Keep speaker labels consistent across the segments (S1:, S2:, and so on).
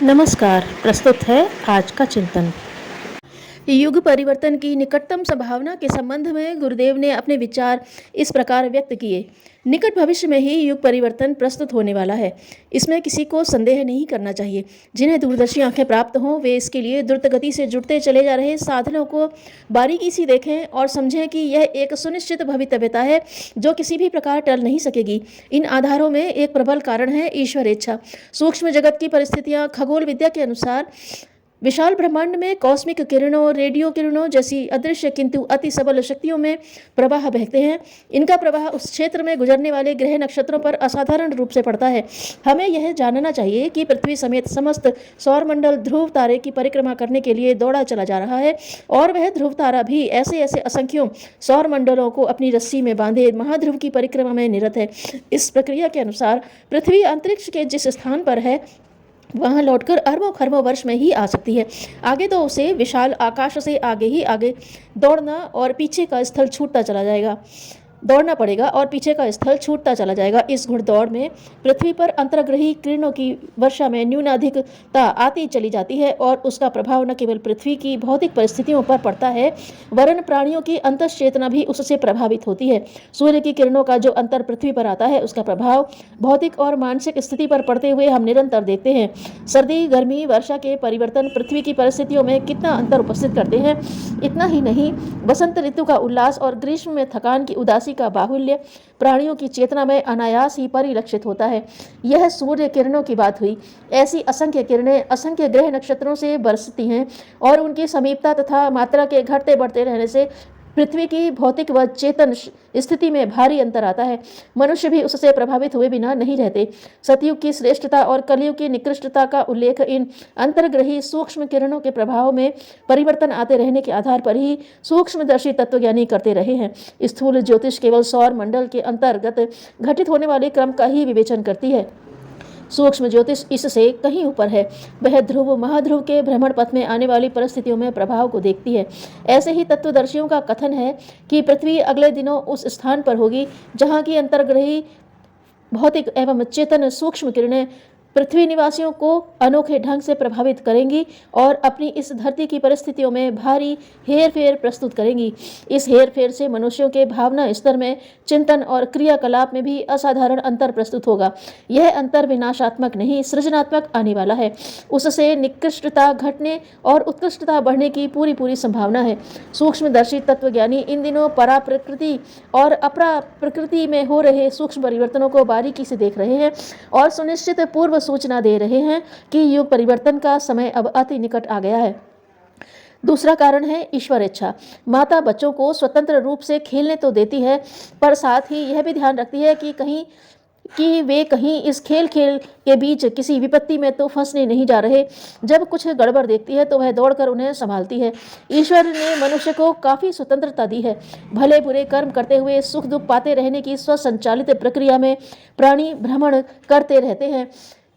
S1: नमस्कार। प्रस्तुत है आज का चिंतन। युग परिवर्तन की निकटतम संभावना के संबंध में गुरुदेव ने अपने विचार इस प्रकार व्यक्त किए। निकट भविष्य में ही युग परिवर्तन प्रस्तुत होने वाला है, इसमें किसी को संदेह नहीं करना चाहिए। जिन्हें दूरदर्शी आंखें प्राप्त हों वे इसके लिए द्रुत गति से जुड़ते चले जा रहे साधनों को बारीकी से देखें और समझें कि यह एक सुनिश्चित भवितव्यता है जो किसी भी प्रकार टल नहीं सकेगी। इन आधारों में एक प्रबल कारण है ईश्वर इच्छा। सूक्ष्म जगत की परिस्थितियां खगोल विद्या के अनुसार विशाल ब्रह्मांड में कॉस्मिक किरणों, रेडियो किरणों जैसी अदृश्य किंतु अति सबल शक्तियों में प्रवाह बहते हैं। इनका प्रवाह उस क्षेत्र में गुजरने वाले ग्रह नक्षत्रों पर असाधारण रूप से पड़ता है। हमें यह जानना चाहिए कि पृथ्वी समेत समस्त सौरमंडल ध्रुव तारे की परिक्रमा करने के लिए दौड़ा चला जा रहा है और वह ध्रुव तारा भी ऐसे ऐसे असंख्यों सौरमंडलों को अपनी रस्सी में बांधे महाध्रुव की परिक्रमा में निरत है। इस प्रक्रिया के अनुसार पृथ्वी अंतरिक्ष के जिस स्थान पर है वहाँ लौटकर अरबों खरबों वर्ष में ही आ सकती है। आगे तो उसे विशाल आकाश से आगे ही आगे दौड़ना और पीछे का स्थल छूटता चला जाएगा दौड़ना पड़ेगा और पीछे का स्थल छूटता चला जाएगा। इस घुड़दौड़ में पृथ्वी पर अंतर्ग्रही किरणों की वर्षा में न्यूनाधिकता आती चली जाती है और उसका प्रभाव न केवल पृथ्वी की भौतिक परिस्थितियों पर पड़ता है वरन प्राणियों की अंतश्चेतना भी उससे प्रभावित होती है। सूर्य की किरणों का जो अंतर पृथ्वी पर आता है उसका प्रभाव भौतिक और मानसिक स्थिति पर पड़ते हुए हम निरंतर देखते हैं। सर्दी, गर्मी, वर्षा के परिवर्तन पृथ्वी की परिस्थितियों में कितना अंतर उपस्थित करते हैं। इतना ही नहीं, बसंत ऋतु का उल्लास और ग्रीष्म में थकान की उदासी का बाहुल्य प्राणियों की चेतना में अनायास ही परिलक्षित होता है। यह सूर्य किरणों की बात हुई। ऐसी असंख्य किरणें असंख्य ग्रह नक्षत्रों से बरसती हैं और उनकी समीपता तथा मात्रा के घटते बढ़ते रहने से पृथ्वी की भौतिक व चेतन स्थिति में भारी अंतर आता है। मनुष्य भी उससे प्रभावित हुए बिना नहीं रहते। सतयुग की श्रेष्ठता और कलयुग की निकृष्टता का उल्लेख इन अंतर्ग्रही सूक्ष्म किरणों के प्रभाव में परिवर्तन आते रहने के आधार पर ही सूक्ष्मदर्शी तत्वज्ञानी करते रहे हैं। स्थूल ज्योतिष केवल सौर मंडल के अंतर्गत घटित होने वाले क्रम का ही विवेचन करती है। सूक्ष्म ज्योतिष इससे कहीं ऊपर है। वह ध्रुव महाध्रुव के भ्रमण पथ में आने वाली परिस्थितियों में प्रभाव को देखती है। ऐसे ही तत्वदर्शियों का कथन है कि पृथ्वी अगले दिनों उस स्थान पर होगी जहाँ की अंतर्ग्रही भौतिक एवं चेतन सूक्ष्म किरणें पृथ्वी निवासियों को अनोखे ढंग से प्रभावित करेंगी और अपनी इस धरती की परिस्थितियों में भारी हेरफेर प्रस्तुत करेंगी। इस हेरफेर से मनुष्यों के भावना स्तर में, चिंतन और क्रियाकलाप में भी असाधारण अंतर प्रस्तुत होगा। यह अंतर विनाशात्मक नहीं, सृजनात्मक आने वाला है। उससे निकृष्टता घटने और उत्कृष्टता बढ़ने की पूरी संभावना है। सूक्ष्मदर्शी तत्वज्ञानी इन दिनों परा प्रकृति और अपरा प्रकृति में हो रहे सूक्ष्म परिवर्तनों को बारीकी से देख रहे हैं और सुनिश्चित पूर्व सूचना दे रहे हैं कि युग परिवर्तन का समय अब अति निकट आ गया है। दूसरा कारण है ईश्वर इच्छा। माता बच्चों को स्वतंत्र रूप से खेलने तो देती है पर साथ ही यह भी ध्यान रखती है कि वे कहीं इस खेल के बीच किसी विपत्ति में तो फंसने नहीं जा रहे। जब कुछ गड़बड़ देखती है तो वह दौड़कर उन्हें संभालती है। ईश्वर ने मनुष्य को काफ़ी स्वतंत्रता दी है। भले बुरे कर्म करते हुए सुख दुख पाते रहने की स्वसंचालित प्रक्रिया में प्राणी भ्रमण करते रहते हैं।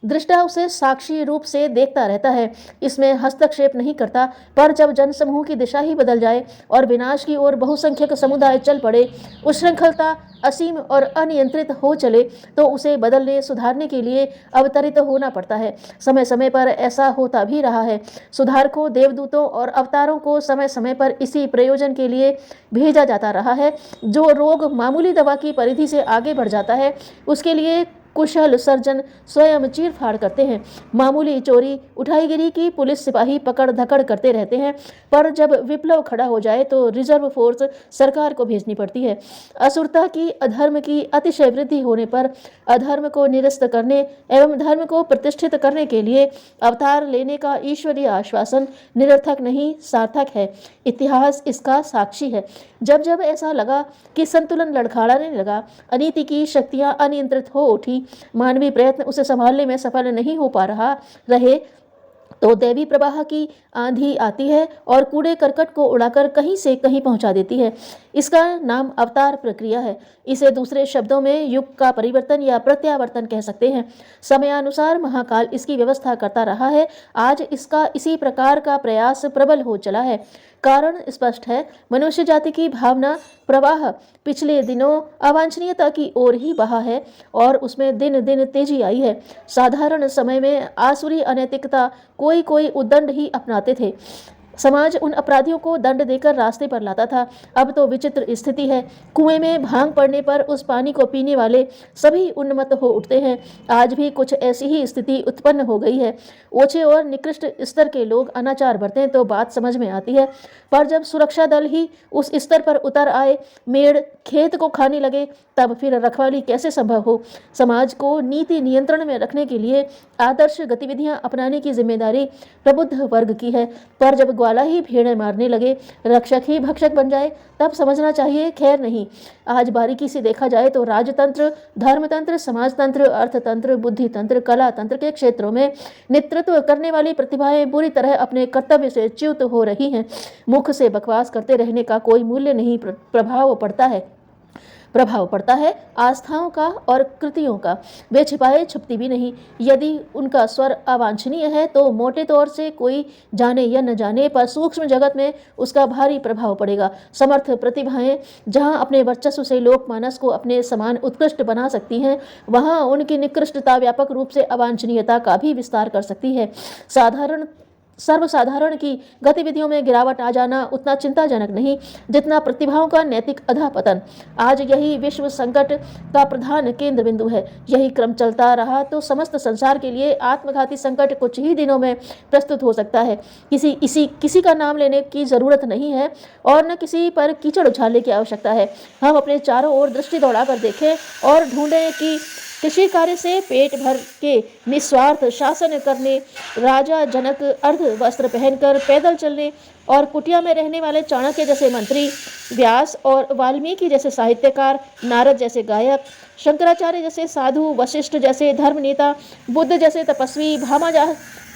S1: दृष्टा उसे साक्षी रूप से देखता रहता है, इसमें हस्तक्षेप नहीं करता। पर जब जनसमूह की दिशा ही बदल जाए और विनाश की ओर बहुसंख्यक समुदाय चल पड़े, उच्छृंखलता असीम और अनियंत्रित हो चले तो उसे बदलने सुधारने के लिए अवतरित होना पड़ता है। समय समय पर ऐसा होता भी रहा है। सुधारकों, देवदूतों और अवतारों को समय समय पर इसी प्रयोजन के लिए भेजा जाता रहा है। जो रोग मामूली दवा की परिधि से आगे बढ़ जाता है उसके लिए कुशल सर्जन स्वयं चीरफाड़ करते हैं। मामूली चोरी उठाईगिरी की पुलिस सिपाही पकड़ धकड़ करते रहते हैं, पर जब विप्लव खड़ा हो जाए तो रिजर्व फोर्स सरकार को भेजनी पड़ती है। असुरता की, अधर्म की अतिशय वृद्धि होने पर अधर्म को निरस्त करने एवं धर्म को प्रतिष्ठित करने के लिए अवतार लेने का ईश्वरीय आश्वासन निरर्थक नहीं, सार्थक है। इतिहास इसका साक्षी है। जब जब ऐसा लगा कि संतुलन लड़खड़ाने लगा, अनीति की शक्तियां अनियंत्रित हो उठी, मानवीय प्रयत्न उसे संभालने में सफल नहीं हो पा रहे तो दैवी प्रवाह की आंधी आती है और कूड़े करकट को उड़ाकर कहीं से कहीं पहुंचा देती है। इसका नाम अवतार प्रक्रिया है। इसे दूसरे शब्दों में युग का परिवर्तन या प्रत्यावर्तन कह सकते हैं। समयानुसार महाकाल इसकी व्यवस्था करता रहा है। आज इसका इसी प्रकार का प्रयास प्रबल हो चला है। कारण स्पष्ट है, मनुष्य जाति की भावना प्रवाह पिछले दिनों अवांछनीयता की ओर ही बहा है और उसमें दिन दिन तेजी आई है। साधारण समय में आसुरी अनैतिकता कोई कोई उद्दंड ही अपनाते थे। समाज उन अपराधियों को दंड देकर रास्ते पर लाता था। अब तो विचित्र स्थिति है। कुएं में भांग पड़ने पर उस पानी को पीने वाले सभी उन्मत्त हो उठते हैं। आज भी कुछ ऐसी ही स्थिति उत्पन्न हो गई है। ओछे और निकृष्ट स्तर के लोग अनाचार बरतें तो बात समझ में आती है, पर जब सुरक्षा दल ही उस स्तर पर उतर आए, मेड़ खेत को खाने लगे, तब फिर रखवाली कैसे संभव हो। समाज को नीति नियंत्रण में रखने के लिए आदर्श गतिविधियां अपनाने की जिम्मेदारी प्रबुद्ध वर्ग की है, पर जब ग्वाला ही भेड़ मारने लगे, रक्षक ही भक्षक बन जाए, तब समझना चाहिए खैर नहीं। आज बारीकी से देखा जाए तो राजतंत्र, धर्मतंत्र, समाजतंत्र, अर्थतंत्र, बुद्धितंत्र, कला तंत्र के क्षेत्रों में नेतृत्व करने वाली प्रतिभाएं बुरी तरह अपने कर्तव्य से च्युत हो रही हैं। मुख से बकवास करते रहने का कोई मूल्य नहीं, प्रभाव पड़ता है आस्थाओं का और कृतियों का। वे छिपाए छुपती भी नहीं। यदि उनका स्वर अवांछनीय है तो मोटे तौर से कोई जाने या न जाने पर सूक्ष्म जगत में उसका भारी प्रभाव पड़ेगा। समर्थ प्रतिभाएं जहां अपने वर्चस्व से लोकमानस को अपने समान उत्कृष्ट बना सकती हैं, वहां उनकी निकृष्टता व्यापक रूप से अवांछनीयता का भी विस्तार कर सकती है। सर्वसाधारण की गतिविधियों में गिरावट आ जाना उतना चिंताजनक नहीं जितना प्रतिभाओं का नैतिक अधःपतन। आज यही विश्व संकट का प्रधान केंद्र बिंदु है। यही क्रम चलता रहा तो समस्त संसार के लिए आत्मघाती संकट कुछ ही दिनों में प्रस्तुत हो सकता है। किसी का नाम लेने की जरूरत नहीं है और न किसी पर कीचड़ उछालने की आवश्यकता है। हम अपने चारों ओर दृष्टि दौड़ाकर देखें और ढूंढें कि कृषि कार्य से पेट भर के निस्वार्थ शासन करने, राजा जनक अर्ध वस्त्र पहनकर पैदल चलने और कुटिया में रहने वाले चाणक्य जैसे मंत्री, व्यास और वाल्मीकि जैसे साहित्यकार, नारद जैसे गायक, शंकराचार्य जैसे साधु, वशिष्ठ जैसे धर्मनेता, बुद्ध जैसे तपस्वी,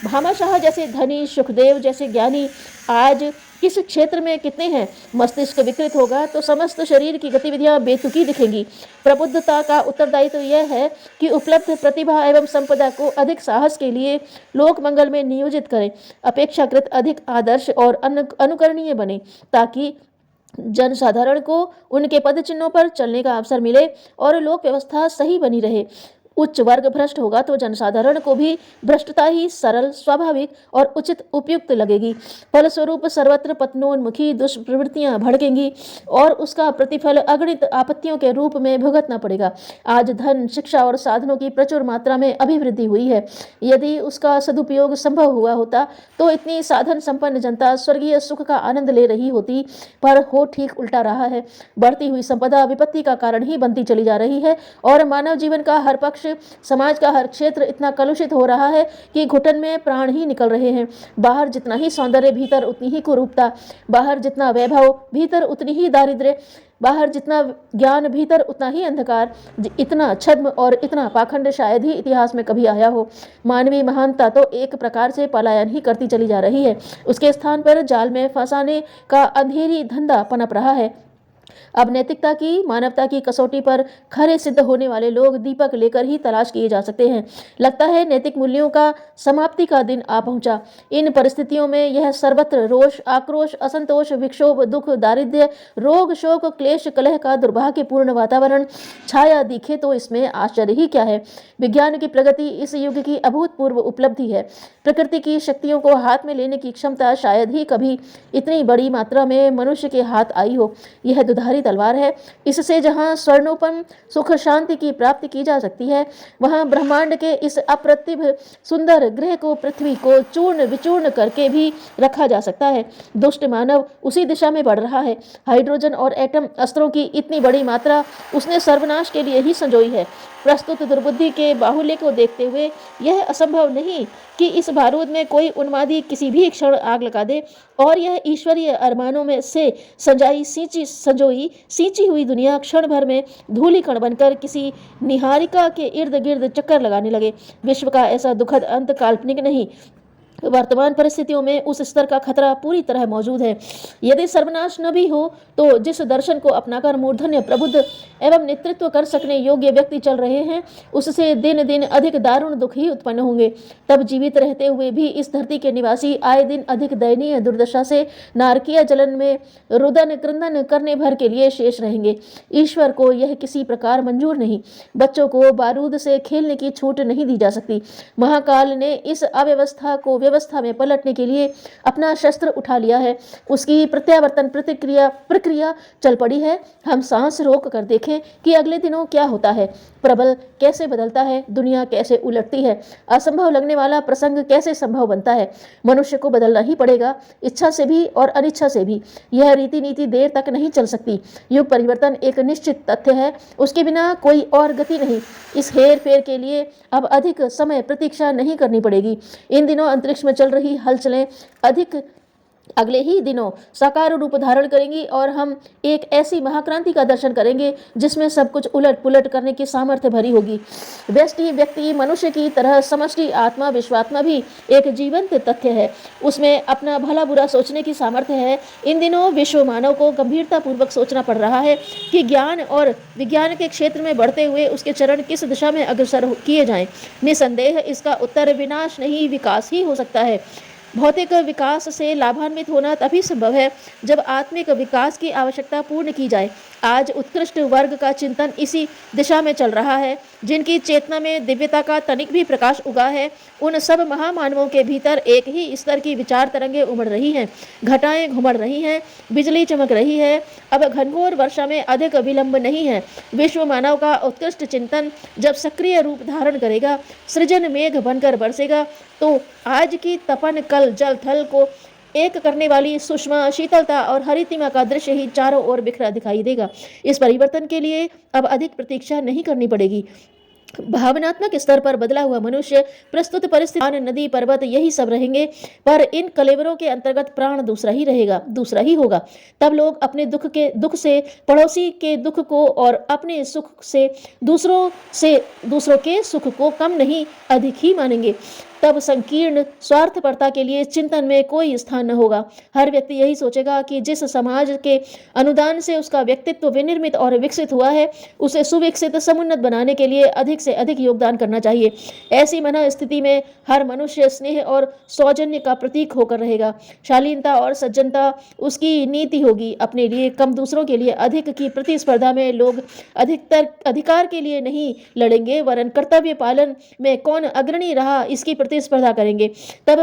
S1: भामाशाह जैसे धनी, सुखदेव जैसे ज्ञानी आज किस क्षेत्र में कितने हैं। मस्तिष्क विकृत होगा तो समस्त शरीर की गतिविधियां बेतुकी दिखेंगी। प्रबुद्धता का उत्तरदायित्व यह है कि उपलब्ध प्रतिभा एवं संपदा को अधिक साहस के लिए लोक मंगल में नियोजित करें, अपेक्षाकृत अधिक आदर्श और अनुकरणीय बने, ताकि जनसाधारण को उनके पद चिन्हों पर चलने का अवसर मिले और लोक व्यवस्था सही बनी रहे। उच्च वर्ग भ्रष्ट होगा तो जनसाधारण को भी भ्रष्टता ही सरल, स्वाभाविक और उचित उपयुक्त लगेगी। फलस्वरूप सर्वत्र पतनोन्मुखी दुष्प्रवृत्तियां भड़केंगी और उसका प्रतिफल अगणित आपत्तियों के रूप में भुगतना पड़ेगा। आज धन, शिक्षा और साधनों की प्रचुर मात्रा में अभिवृद्धि हुई है। यदि उसका सदुपयोग संभव हुआ होता तो इतनी साधन संपन्न जनता स्वर्गीय सुख का आनंद ले रही होती, पर हो ठीक उल्टा रहा है। बढ़ती हुई संपदा विपत्ति का कारण ही बनती चली जा रही है और मानव जीवन का हर पक्ष, समाज का हर क्षेत्र इतना कलुषित हो रहा है कि घुटन में प्राण ही निकल रहे हैं। बाहर जितना ही सौंदर्य, भीतर उतनी ही कुरूपता। बाहर जितना वैभव, भीतर उतनी ही दारिद्र्य। बाहर जितना ज्ञान, भीतर उतना ही अंधकार। इतना छद्म और इतना पाखंड शायद ही इतिहास में कभी आया हो। मानवीय महानता तो एक प्रकार से पलायन ही करती चली जा रही है। उसके स्थान पर जाल में फंसाने का अंधेरी धंधा पनप रहा है। अब नैतिकता की, मानवता की कसौटी पर खरे सिद्ध होने वाले लोग दीपक लेकर ही तलाश किए जा सकते हैं। लगता है नैतिक मूल्यों का समाप्ति का दिन आ पहुंचा। इन परिस्थितियों में यह सर्वत्र रोष, आक्रोश, असंतोष, विक्षोभ, दुख, दारिद्र्य, रोग, शोक, क्लेश, कलह का दुर्भाग्यपूर्ण वातावरण छाया दिखे तो इसमें आश्चर्य ही क्या है। विज्ञान की प्रगति इस युग की अभूतपूर्व उपलब्धि है। प्रकृति की शक्तियों को हाथ में लेने की क्षमता शायद ही कभी इतनी बड़ी मात्रा में मनुष्य के हाथ आई हो। यह दुधारी तलवार है। इससे जहां स्वर्णोपम सुख शांति की प्राप्ति की जा सकती है, वहां ब्रह्मांड के इस अप्रतिभ सुंदर ग्रह को, पृथ्वी को चूर्ण विचूर्ण करके भी रखा जा सकता है। दुष्ट मानव उसी दिशा में बढ़ रहा है। हाइड्रोजन और एटम अस्त्रों की इतनी बड़ी मात्रा उसने सर्वनाश के लिए ही संजोई है। प्रस्तुत दुर्बुद्धि के बाहुल्य को देखते हुए यह असंभव नहीं कि इस बारूद में कोई उन्मादी किसी भी क्षण आग लगा दे और यह ईश्वरीय अरमानों में से सींची हुई दुनिया क्षण भर में धूलिकण बनकर किसी निहारिका के इर्द गिर्द चक्कर लगाने लगे। विश्व का ऐसा दुखद अंत काल्पनिक नहीं, वर्तमान परिस्थितियों में उस स्तर का खतरा पूरी तरह मौजूद है। यदि सर्वनाश न भी हो तो जिस दर्शन को अपनाकर मूर्धन्य प्रबुद्ध एवं नेतृत्व कर सकने योग्य व्यक्ति चल रहे हैं, उससे दिन दिन अधिक दारुण दुख ही उत्पन्न होंगे। तब जीवित रहते हुए भी इस धरती के निवासी आए दिन अधिक दयनीय दुर्दशा से नारकीय जलन में रुदन क्रंदन करने भर के लिए शेष रहेंगे। ईश्वर को यह किसी प्रकार मंजूर नहीं। बच्चों को बारूद से खेलने की छूट नहीं दी जा सकती। महाकाल ने इस अव्यवस्था को व्यवस्था में पलटने के लिए अपना शस्त्र उठा लिया है। उसकी प्रत्यावर्तन प्रक्रिया चल पड़ी है। हम सांस रोक कर देखें कि अगले दिनों क्या होता है। प्रबल कैसे बदलता है, दुनिया कैसे उलटती है, असंभव लगने वाला प्रसंग कैसे संभव बनता है। मनुष्य को बदलना ही पड़ेगा, इच्छा से भी और अनिच्छा से भी। यह रीति नीति देर तक नहीं चल सकती। युग परिवर्तन एक निश्चित तथ्य है, उसके बिना कोई और गति नहीं। इस हेर फेर के लिए अब अधिक समय प्रतीक्षा नहीं करनी पड़ेगी। इन दिनों अंतरिक्ष में चल रही हलचलें अगले ही दिनों साकार रूप धारण करेंगी और हम एक ऐसी महाक्रांति का दर्शन करेंगे जिसमें सब कुछ उलट पुलट करने की सामर्थ्य भरी होगी। व्यष्टि व्यक्ति मनुष्य की तरह समष्टि आत्मा विश्वात्मा भी एक जीवंत तथ्य है। उसमें अपना भला बुरा सोचने की सामर्थ्य है। इन दिनों विश्व मानव को गंभीरता पूर्वक सोचना पड़ रहा है कि ज्ञान और विज्ञान के क्षेत्र में बढ़ते हुए उसके चरण किस दिशा में अग्रसर किए जाएं। निसंदेह इसका उत्तर विनाश नहीं विकास ही हो सकता है। भौतिक विकास से लाभान्वित होना तभी संभव है जब आत्मिक विकास की आवश्यकता पूर्ण की जाए। आज उत्कृष्ट वर्ग का चिंतन इसी दिशा में चल रहा है। जिनकी चेतना में दिव्यता का तनिक भी प्रकाश उगा है, उन सब महामानवों के भीतर एक ही स्तर की विचार तरंगें उमड़ रही हैं। घटाएं घुमड़ रही हैं, बिजली चमक रही है। अब घनघोर वर्षा में अधिक विलंब नहीं है। विश्व मानव का उत्कृष्ट चिंतन जब सक्रिय रूप धारण करेगा, सृजन मेघ बनकर बरसेगा, तो आज की तपन कल जल थल को एक करने वाली सुषमा शीतलता और हरितिमा का दृश्य ही चारों ओर बिखरा दिखाई देगा। इस परिवर्तन के लिए अब अधिक प्रतीक्षा नहीं करनी पड़ेगी। भावनात्मक स्तर पर बदला हुआ मनुष्य, प्रस्तुत परिस्थिति, नदी पर्वत यही सब रहेंगे, पर इन कलेवरों के अंतर्गत प्राण दूसरा ही रहेगा, दूसरा ही होगा। तब लोग अपने दुख से पड़ोसी के दुख को और अपने सुख से दूसरों के सुख को कम नहीं अधिक ही मानेंगे। तब संकीर्ण स्वार्थपरता के लिए चिंतन में कोई स्थान न होगा। हर व्यक्ति यही सोचेगा कि जिस समाज के अनुदान से उसका व्यक्तित्व विनिर्मित और विकसित हुआ है, उसे सुविकसित समुन्नत बनाने के लिए अधिक से अधिक योगदान करना चाहिए। ऐसी मन स्थिति में हर मनुष्य स्नेह और सौजन्य का प्रतीक होकर रहेगा। शालीनता और सज्जनता उसकी नीति होगी। अपने लिए कम, दूसरों के लिए अधिक की प्रतिस्पर्धा में लोग अधिकतर अधिकार के लिए नहीं लड़ेंगे, वरन कर्तव्य पालन में कौन अग्रणी रहा इसकी प्रतिस्पर्धा करेंगे। तब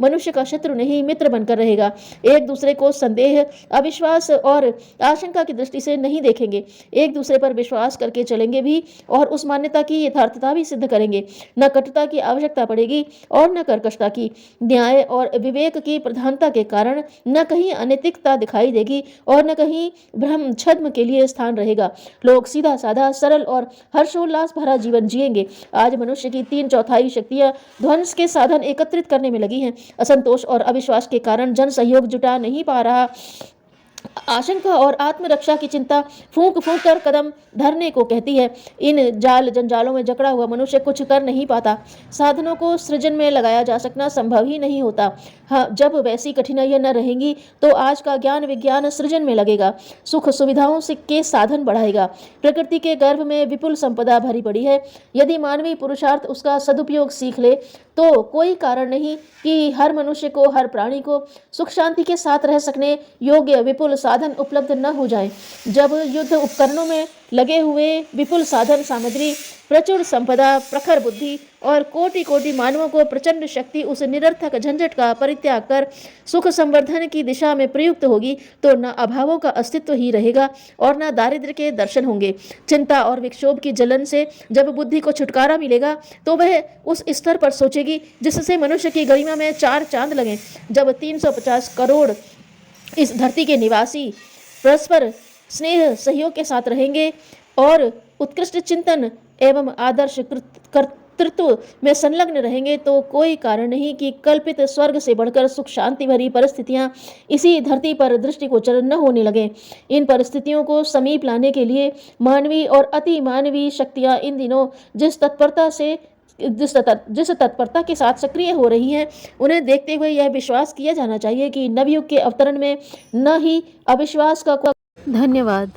S1: मनुष्य का शत्रु नहीं, मित्र बनकर रहेगा। एक दूसरे को संदेह, अविश्वास और आशंका की दृष्टि से नहीं देखेंगे। एक दूसरे पर विश्वास करके चलेंगे भी और उस मान्यता की यथार्थता भी सिद्ध करेंगे। न कटुता की आवश्यकता पड़ेगी और न कर्कशता की। न्याय और विवेक की प्रधानता के कारण न कहीं अनैतिकता दिखाई देगी और न कहीं भ्रम छद्म के लिए स्थान रहेगा। लोग सीधा साधा, सरल और हर्षोल्लास भरा जीवन जिएंगे। आज मनुष्य की 3/4 शक्तियां ध्वंस के साधन एकत्रित करने में लगी हैं। असंतोष और अविश्वास के कारण जन सहयोग जुटा नहीं पा रहा। आशंका और आत्मरक्षा की चिंता फूंक फूंक कर कदम धरने को कहती है। इन जाल जंजालों में जकड़ा हुआ मनुष्य कुछ कर नहीं पाता। साधनों को सृजन में लगाया जा सकना संभव ही नहीं होता। हाँ, जब वैसी कठिनाइयां न रहेंगी तो आज का ज्ञान विज्ञान सृजन में लगेगा, सुख सुविधाओं से के साधन बढ़ाएगा। प्रकृति के गर्भ में विपुल संपदा भरी पड़ी है। यदि मानवीय पुरुषार्थ उसका सदुपयोग सीख ले तो कोई कारण नहीं कि हर मनुष्य को, हर प्राणी को सुख शांति के साथ रह सकने योग्य विपुल साधन उपलब्ध न हो जाए। जब युद्ध उपकरणों में लगे हुए विपुल साधन सामग्री, प्रचुर संपदा, प्रखर बुद्धि और कोटि कोटि मानवों को प्रचंड शक्ति उस निरर्थक झंझट का परित्याग कर सुख संवर्धन की दिशा में प्रयुक्त होगी, तो न अभावों का अस्तित्व ही रहेगा और न दारिद्र्य के दर्शन होंगे। चिंता और विक्षोभ की जलन से जब बुद्धि को छुटकारा मिलेगा तो वह उस स्तर पर सोचेगी जिससे मनुष्य की गरिमा में 4 चांद लगें। जब 350 करोड़ इस धरती के निवासी परस्पर स्नेह सहयोग के साथ रहेंगे और उत्कृष्ट चिंतन एवं आदर्श कर्तृत्व में संलग्न रहेंगे, तो कोई कारण नहीं कि कल्पित स्वर्ग से बढ़कर सुख शांति भरी परिस्थितियां इसी धरती पर दृष्टिगोचर न होने लगें। इन परिस्थितियों को समीप लाने के लिए मानवीय और अति मानवीय शक्तियां इन दिनों जिस तत्परता से जिस तत्परता के साथ सक्रिय हो रही हैं, उन्हें देखते हुए यह विश्वास किया जाना चाहिए कि नवयुग के अवतरण में न ही अविश्वास का धन्यवाद।